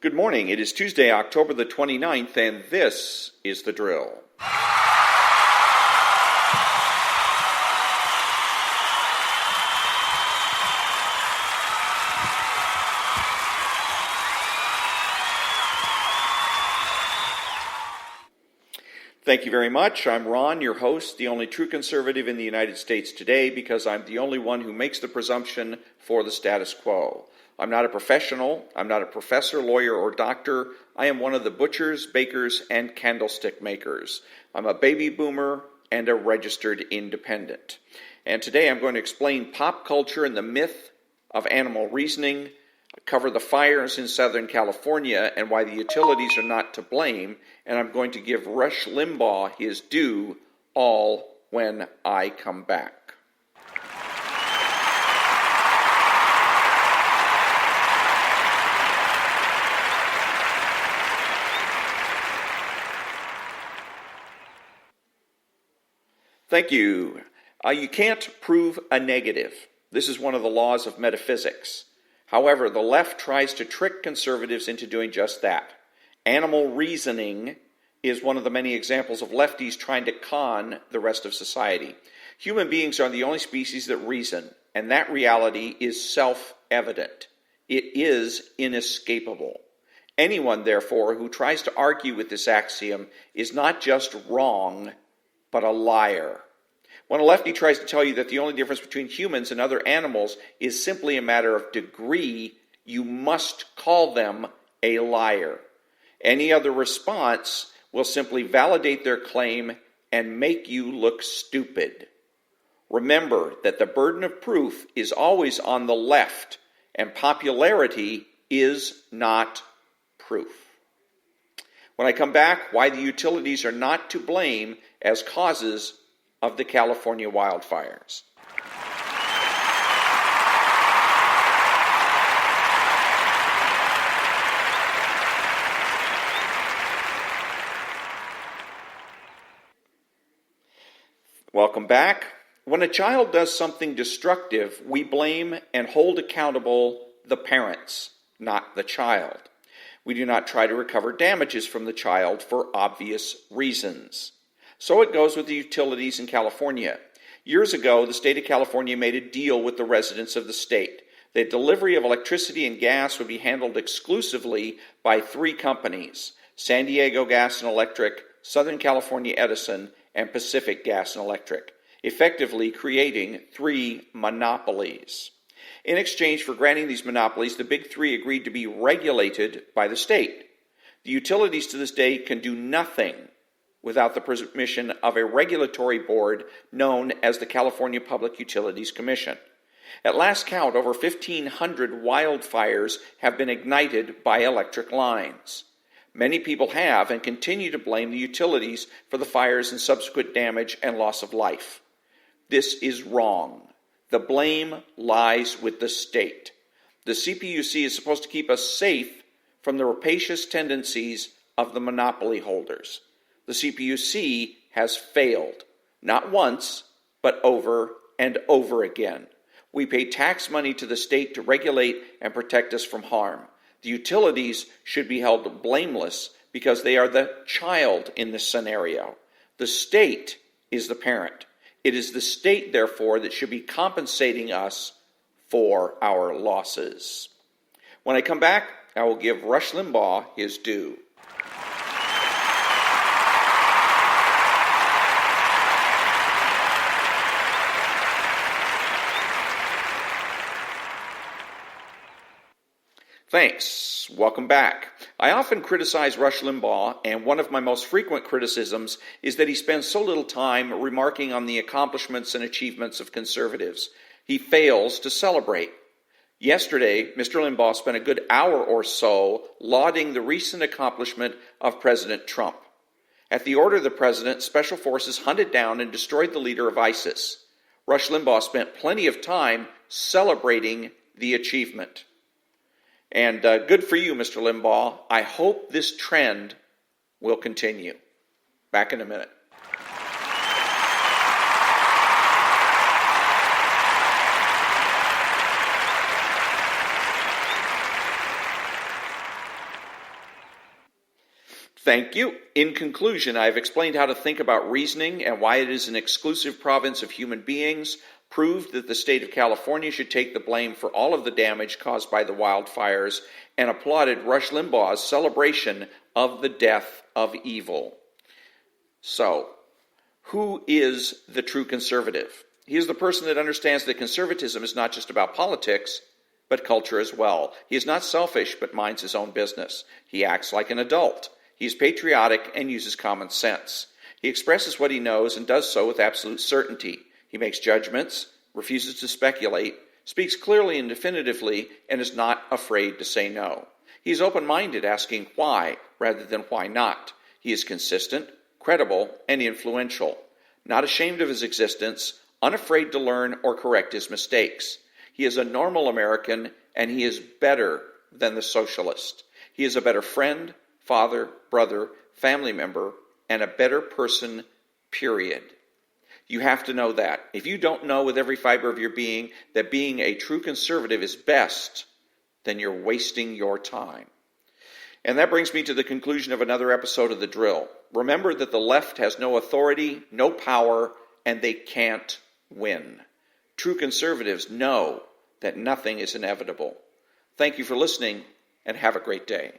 Good morning. It is Tuesday, October the 29th, and this is The Drill. Thank you very much. I'm Ron, your host, the only true conservative in the United States today, because I'm the only one who makes the presumption for the status quo. I'm not a professional. I'm not a professor, lawyer, or doctor. I am one of the butchers, bakers, and candlestick makers. I'm a baby boomer and a registered independent. And today I'm going to explain pop culture and the myth of animal reasoning, cover the fires in Southern California and why the utilities are not to blame, and I'm going to give Rush Limbaugh his due, all when I come back. Thank you. You can't prove a negative. This is one of the laws of metaphysics. However, the left tries to trick conservatives into doing just that. Animal reasoning is one of the many examples of lefties trying to con the rest of society. Human beings are the only species that reason, and that reality is self-evident. It is inescapable. Anyone, therefore, who tries to argue with this axiom is not just wrong, but a liar. When a lefty tries to tell you that the only difference between humans and other animals is simply a matter of degree, you must call them a liar. Any other response will simply validate their claim and make you look stupid. Remember that the burden of proof is always on the left, and popularity is not proof. When I come back, why the utilities are not to blame as causes of the California wildfires. Welcome back. When a child does something destructive, we blame and hold accountable the parents, not the child. We do not try to recover damages from the child for obvious reasons. So it goes with the utilities in California. Years ago, the state of California made a deal with the residents of the state. The delivery of electricity and gas would be handled exclusively by three companies: San Diego Gas and Electric, Southern California Edison, and Pacific Gas and Electric, effectively creating three monopolies. In exchange for granting these monopolies, the big three agreed to be regulated by the state. The utilities to this day can do nothing without the permission of a regulatory board known as the California Public Utilities Commission. At last count, over 1,500 wildfires have been ignited by electric lines. Many people have and continue to blame the utilities for the fires and subsequent damage and loss of life. This is wrong. The blame lies with the state. The CPUC is supposed to keep us safe from the rapacious tendencies of the monopoly holders. The CPUC has failed, not once, but over and over again. We pay tax money to the state to regulate and protect us from harm. The utilities should be held blameless because they are the child in this scenario. The state is the parent. It is the state, therefore, that should be compensating us for our losses. When I come back, I will give Rush Limbaugh his due. Thanks. Welcome back. I often criticize Rush Limbaugh, and one of my most frequent criticisms is that he spends so little time remarking on the accomplishments and achievements of conservatives. He fails to celebrate. Yesterday, Mr. Limbaugh spent a good hour or so lauding the recent accomplishment of President Trump. At the order of the president, special forces hunted down and destroyed the leader of ISIS. Rush Limbaugh spent plenty of time celebrating the achievement. And good for you, Mr. Limbaugh. I hope this trend will continue. Back in a minute. Thank you. In conclusion, I have explained how to think about reasoning and why it is an exclusive province of human beings, proved that the state of California should take the blame for all of the damage caused by the wildfires, and applauded Rush Limbaugh's celebration of the death of evil. So, who is the true conservative? He is the person that understands that conservatism is not just about politics, but culture as well. He is not selfish, but minds his own business. He acts like an adult. He is patriotic and uses common sense. He expresses what he knows and does so with absolute certainty. He makes judgments, refuses to speculate, speaks clearly and definitively, and is not afraid to say no. He is open-minded, asking why rather than why not. He is consistent, credible, and influential. Not ashamed of his existence, unafraid to learn or correct his mistakes. He is a normal American, and he is better than the socialist. He is a better friend, father, brother, family member, and a better person, period. You have to know that. If you don't know with every fiber of your being that being a true conservative is best, then you're wasting your time. And that brings me to the conclusion of another episode of The Drill. Remember that the left has no authority, no power, and they can't win. True conservatives know that nothing is inevitable. Thank you for listening, and have a great day.